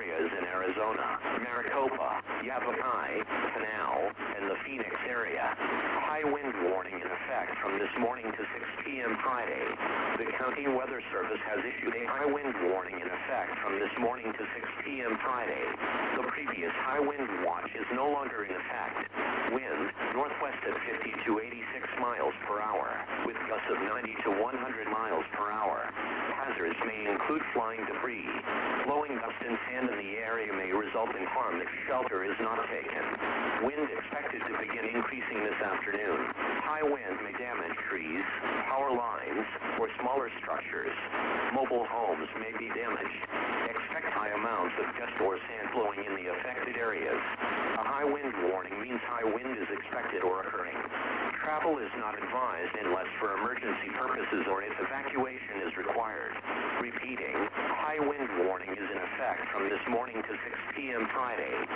areas in Arizona, Maricopa, Yavapai, Canal, and the Phoenix area. High wind warning in effect from this morning to 6 p.m. Friday. The County Weather Service has issued a high wind warning in effect from this morning to 6 p.m. Friday. The previous high wind watch is no longer in effect. Wind, northwest at 50 to 86 miles per hour, with gusts of 90 to 100 miles per hour. Hazards may include flying debris. Blowing dust and sand in the area may result in harm if shelter is not taken. Wind expected to begin increasing this afternoon. High wind may damage trees, power lines, or smaller structures. Mobile homes may be damaged. Expect high amounts of dust or sand blowing in the affected areas. A high wind warning means high wind is expected or occurring. Travel is not advised unless for emergency purposes or if evacuation is required. Repeating, high wind warning is in effect from this morning to 6 p.m. Friday.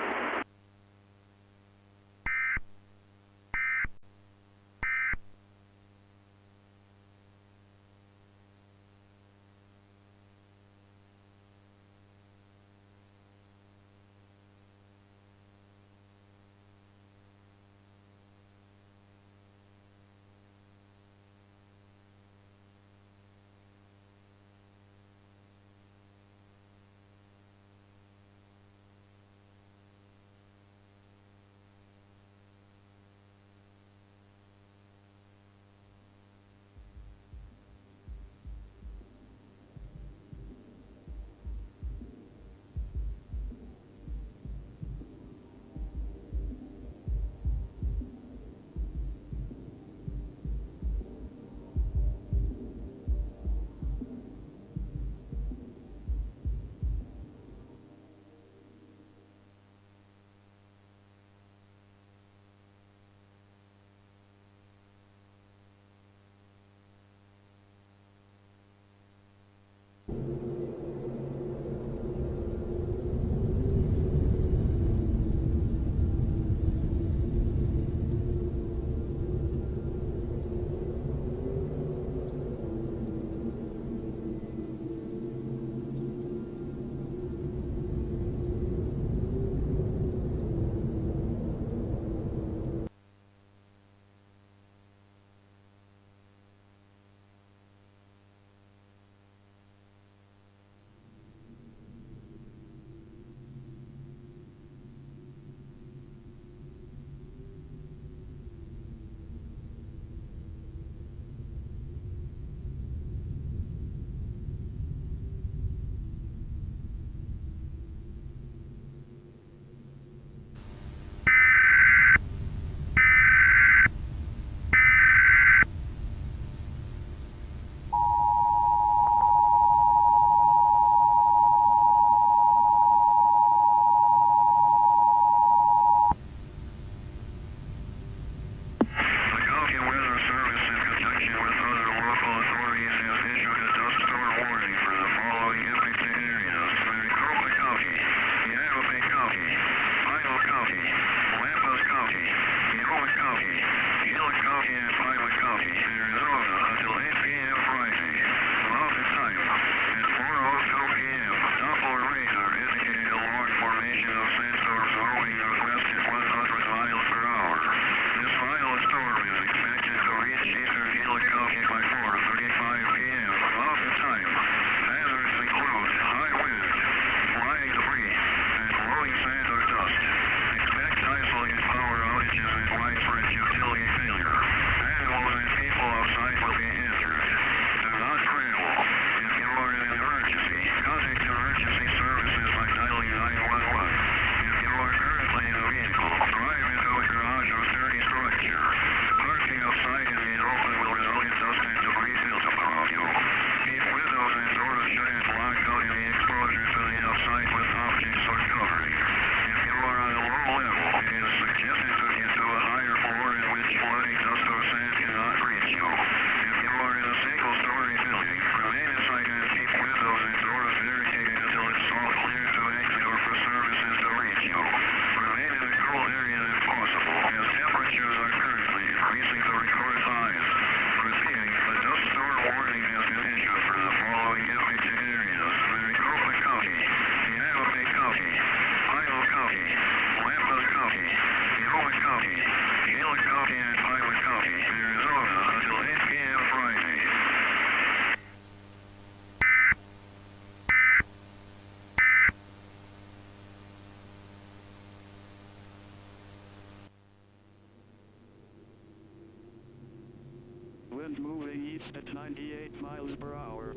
wind moving east at 98 miles per hour.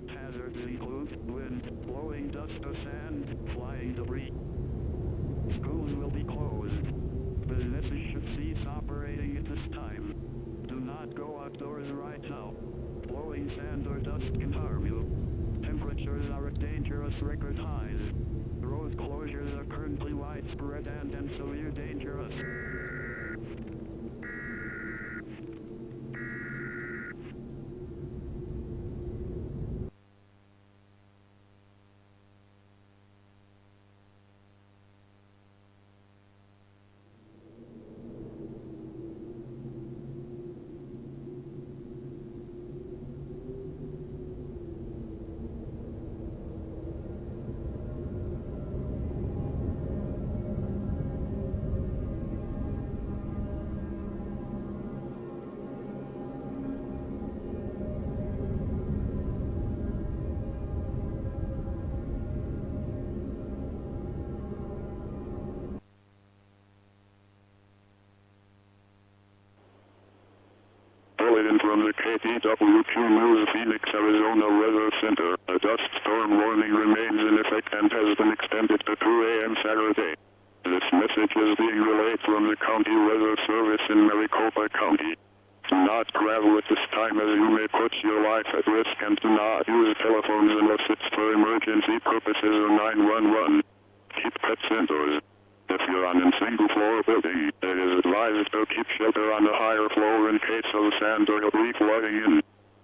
Hazards include wind, blowing dust or sand, flying debris. Schools will be closed. Businesses should cease operating at this time. Do not go outdoors right now. Blowing sand or dust can harm you. Temperatures are at dangerous record highs. Road closures are currently widespread and severe dangerous. From the KTWQ News Phoenix, Arizona Weather Center, a dust storm warning remains in effect and has been extended to 2 a.m. Saturday. This message is being relayed from the County Weather Service in Maricopa County. Do not travel at this time as you may put your life at risk, and do not use telephones unless it's for emergency purposes or 911. Keep pets indoors. If you're on a single-floor building, it is advised to keep shelter on the higher floor in case of sand or debris flooding in.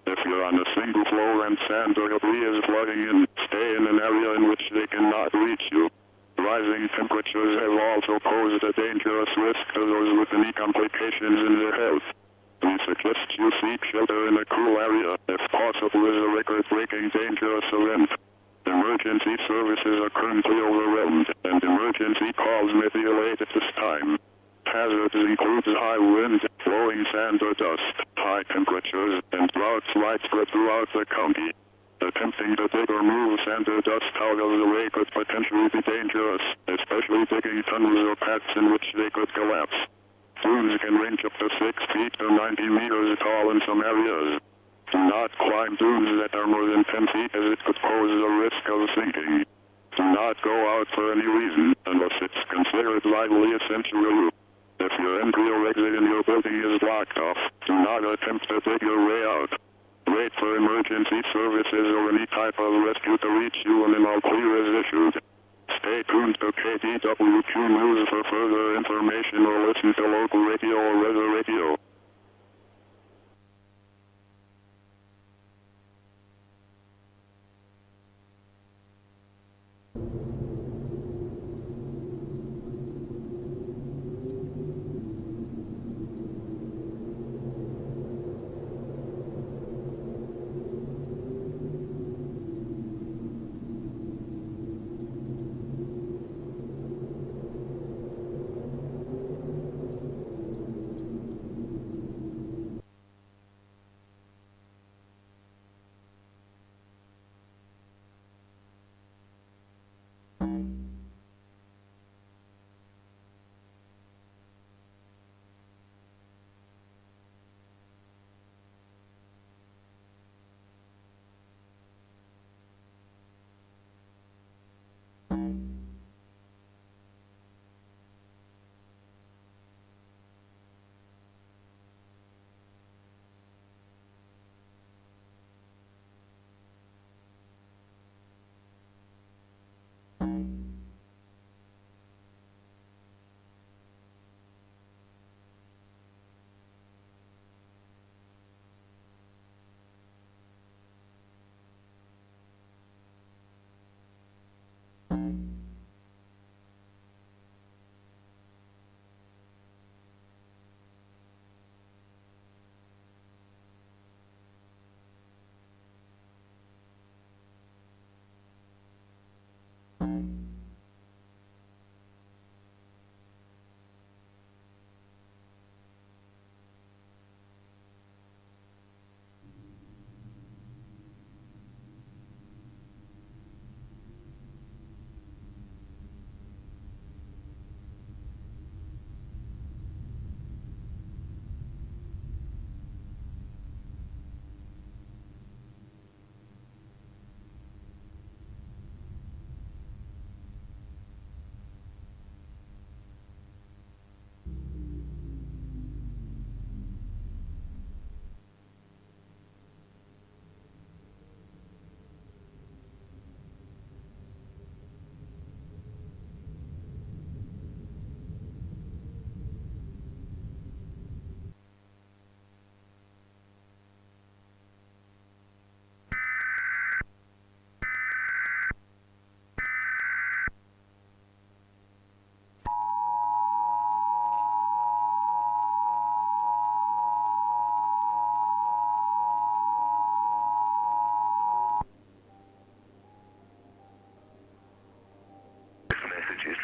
If you're on a single floor and sand or debris is flooding in, stay in an area in which they cannot reach you. Rising temperatures have also posed a dangerous risk to those with any complications in their health. We suggest you seek shelter in a cool area, if possible is a record-breaking dangerous event. Emergency services are currently overwhelmed, and emergency calls may be delayed at this time. Hazards include high wind, blowing sand or dust, high temperatures, and droughts widespread throughout the county. Attempting to dig or move sand or dust out of the way could potentially be dangerous, especially digging tunnels or paths in which they could collapse. Dunes can range up to 6 feet to 90 meters tall in some areas. Do not climb dunes that are more than 10 feet as it could pose a risk of sinking. Do not go out for any reason unless it's considered vitally essential to you. If your entry or exit in your building is blocked off, do not attempt to dig your way out. Wait for emergency services or any type of rescue to reach you when an all clear is issued. Stay tuned to KTWQ News for further information or listen to local radio or weather radio.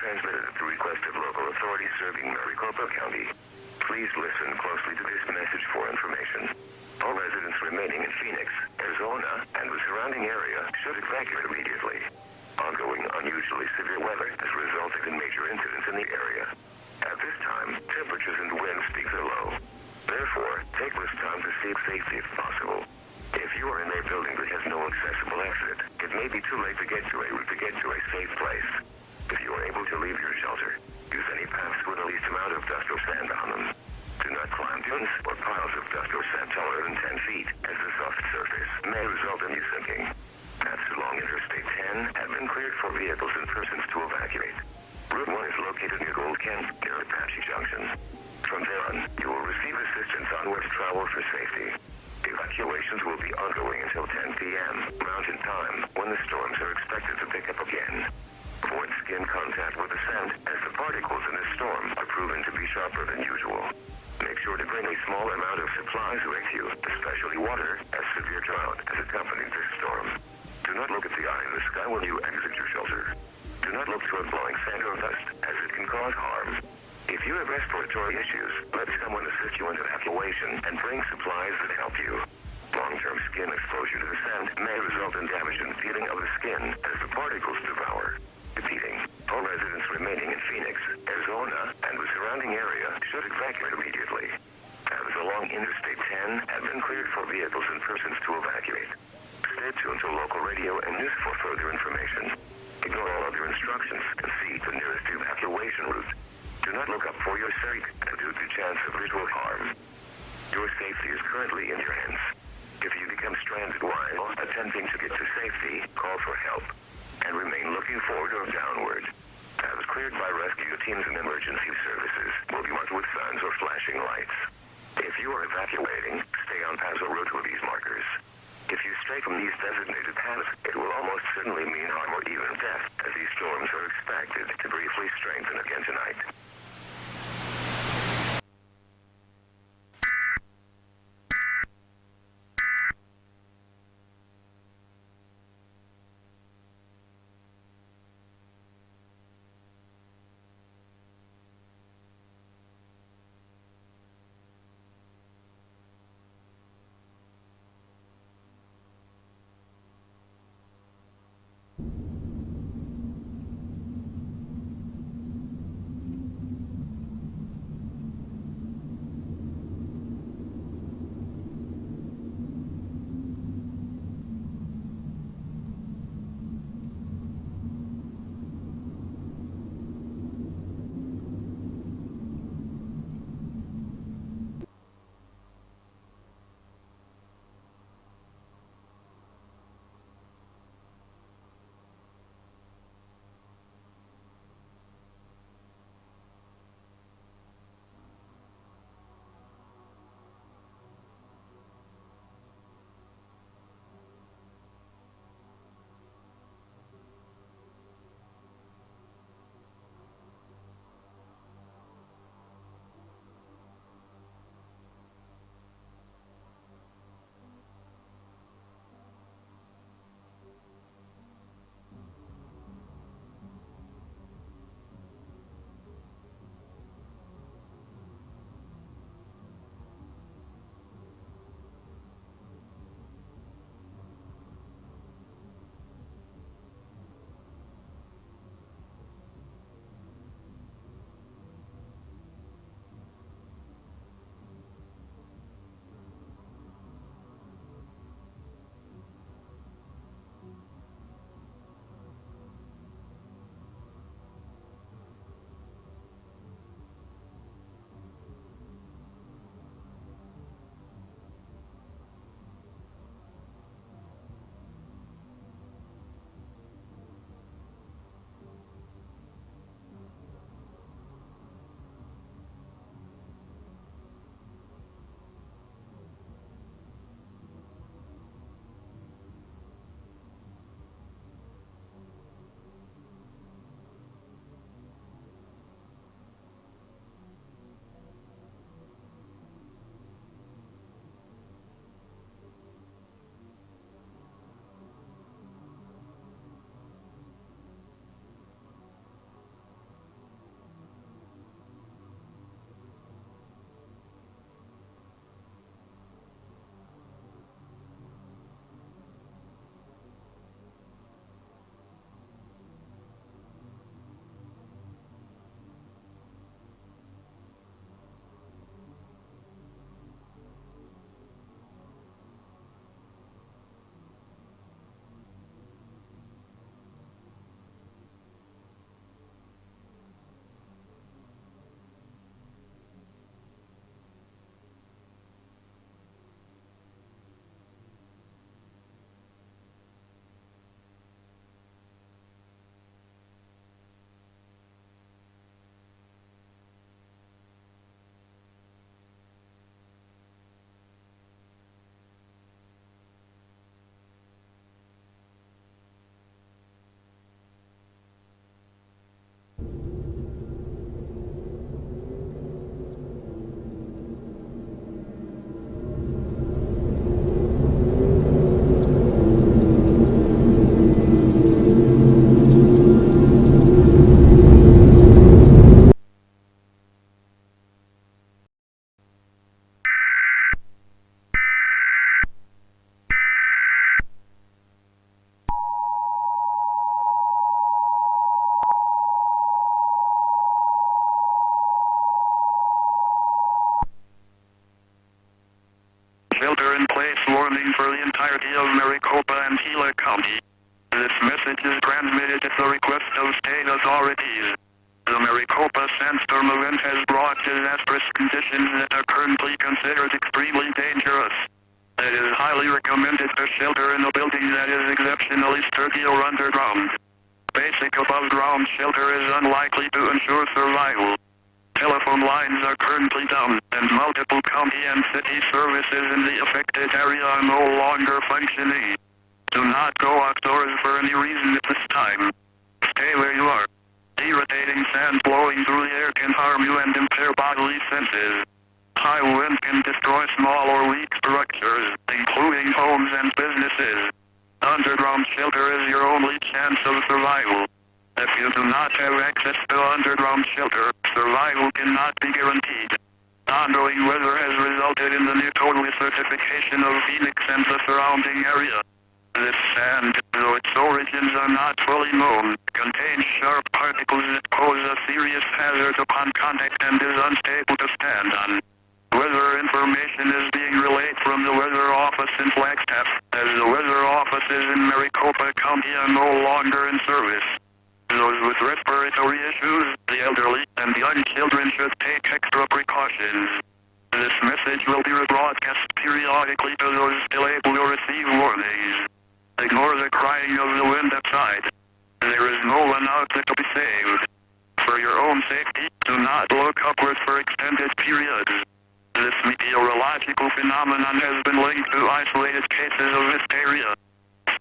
transmitted at the request of local authorities serving Maricopa County. Please listen closely to this message for information. All residents remaining in Phoenix, Arizona, and the surrounding area should evacuate immediately. Ongoing unusually severe weather has resulted in major incidents in the area. At this time, temperatures and wind speeds are low. Therefore, take this time to seek safety if possible. If you are in a building that has no accessible exit, it may be too late to get to a safe place. If you are able to leave your shelter, use any paths with the least amount of dust or sand on them. Do not climb dunes or piles of dust or sand taller than 10 feet, as the soft surface may result in you sinking. Paths along Interstate 10 have been cleared for vehicles and persons to evacuate. Route 1 is located near Gold Camp, near Apache Junction. From there on, you will receive assistance on where to travel for safety. Evacuations will be ongoing until 10 p.m. Mountain Time, when the storms are expected to pick up again. Avoid skin contact with the sand, as the particles in this storm are proven to be sharper than usual. Make sure to bring a small amount of supplies with you, especially water, as severe drought has accompanied this storm. Do not look at the eye in the sky when you exit your shelter. Do not look toward blowing sand or dust, as it can cause harm. If you have respiratory issues, let someone assist you in evacuation and bring supplies that help you. Long-term skin exposure to the sand may result in damage and peeling of the skin as the particles devour. Repeating, all residents remaining in Phoenix, Arizona, and the surrounding area should evacuate immediately. Paths along Interstate 10 have been cleared for vehicles and persons to evacuate. Stay tuned to local radio and news for further information. Ignore all other instructions and see the nearest evacuation route. Do not look up for your sake due to chance of visual harm. Your safety is currently in your hands. If you become stranded while attempting to get to safety, call for help, and remain looking forward or downward. Paths cleared by rescue teams and emergency services will be marked with signs or flashing lights. If you are evacuating, stay on paths or route with these markers. If you stray from these designated paths, it will almost certainly mean harm or even death, as these storms are expected to briefly strengthen again tonight. Maricopa Sandstorm event has brought disastrous conditions that are currently considered extremely dangerous. It is highly recommended to shelter in a building that is exceptionally sturdy or underground. Basic above-ground shelter is unlikely to ensure survival. Telephone lines are currently down, and multiple county and city services in the affected area are no longer functioning. Do not go outdoors for any reason at this time. Stay where you are. Irritating sand blowing through the air can harm you and impair bodily senses. High wind can destroy small or weak structures, including homes and businesses. Underground shelter is your only chance of survival. If you do not have access to underground shelter, survival cannot be guaranteed. Ongoing weather has resulted in the new total certification of Phoenix and the surrounding area. This sand, though its origins are not fully known, contains sharp particles that pose a serious hazard upon contact and is unstable to stand on. Weather information is being relayed from the weather office in Flagstaff, as the weather offices in Maricopa County are no longer in service. Those with respiratory issues, the elderly, and young children should take extra precautions. This message will be rebroadcast periodically to those still able to receive warnings. Ignore the crying of the wind outside. There is no one out there to be saved. For your own safety, do not look upward for extended periods. This meteorological phenomenon has been linked to isolated cases of hysteria.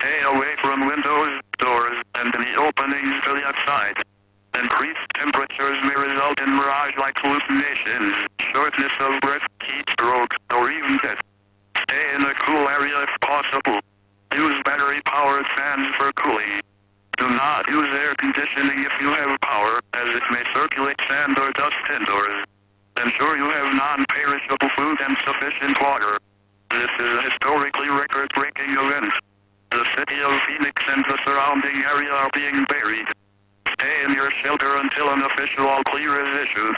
Stay away from windows, doors, and any openings to the outside. Increased temperatures may result in mirage-like hallucinations, shortness of breath, heat stroke, or even death. Stay in a cool area if possible. Use battery-powered fans for cooling. Do not use air conditioning if you have power, as it may circulate sand or dust indoors. Ensure you have non-perishable food and sufficient water. This is a historically record-breaking event. The city of Phoenix and the surrounding area are being buried. Stay in your shelter until an official all clear is issued.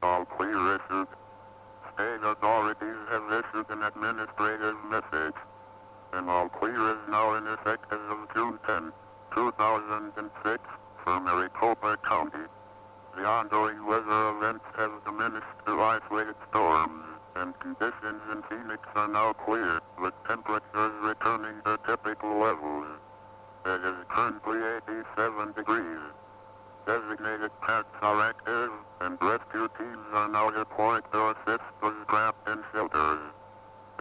All clear issued. State authorities have issued an administrative message. And all clear is now in effect as of June 10, 2006 for Maricopa County. The ongoing weather events have diminished to isolated storms, and conditions in Phoenix are now clear, with temperatures returning to typical levels. It is currently 87 degrees. Designated packs are active, and rescue teams are now deployed to assist those trapped in shelters.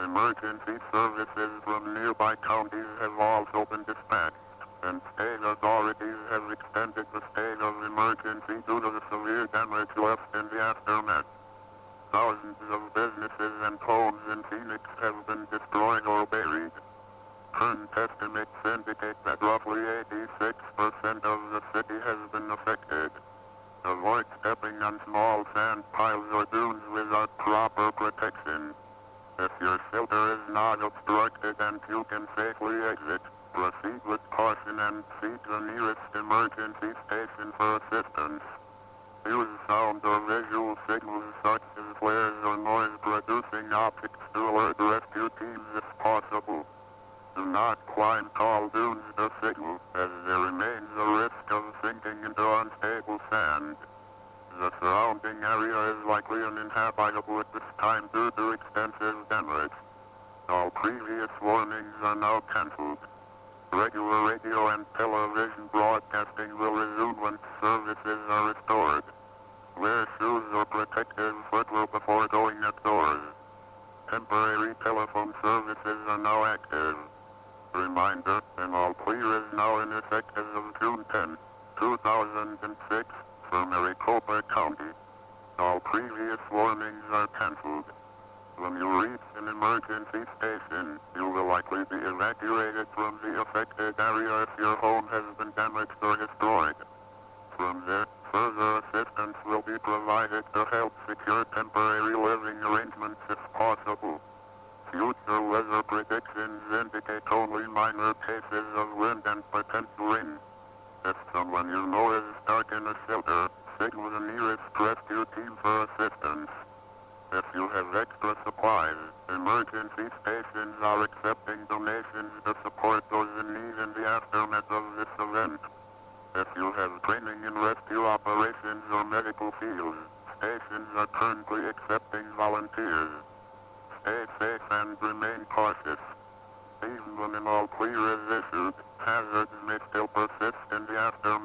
Emergency services from nearby counties have also been dispatched, and state authorities have extended the state of emergency due to the severe damage left in the aftermath. Thousands of businesses and homes in Phoenix have been destroyed or buried. Current estimates indicate that roughly 86% of the city has been affected. Avoid stepping on small sand piles or dunes without proper protection. If your shelter is not obstructed and you can safely exit, proceed with caution and seek the nearest emergency station for assistance. Use sound or visual signals such as flares or noise-producing objects to alert rescue teams if possible. Do not climb tall dunes to signal, as there remains a risk of sinking into unstable sand. The surrounding area is likely uninhabitable at this time due to extensive damage. All previous warnings are now cancelled. Regular radio and television broadcasting will resume when services are restored. Wear shoes or protective footwear before going outdoors. Temporary telephone services are now active. Reminder, an all clear is now in effect as of June 10, 2006, for Maricopa County. All previous warnings are cancelled. When you reach an emergency station, you will likely be evacuated from the affected area if your home has been damaged or destroyed. From there, further assistance will be provided to help secure temporary living arrangements if possible. Future weather predictions indicate only minor cases of wind and potential rain. If someone you know is stuck in a shelter, signal the nearest rescue team for assistance. If you have extra supplies, emergency stations are accepting donations to support those in need in the aftermath of this event. If you have training in rescue operations or medical fields, stations are currently accepting volunteers. Stay safe and remain cautious. Even when an all clear is issued, hazards may still persist in the aftermath.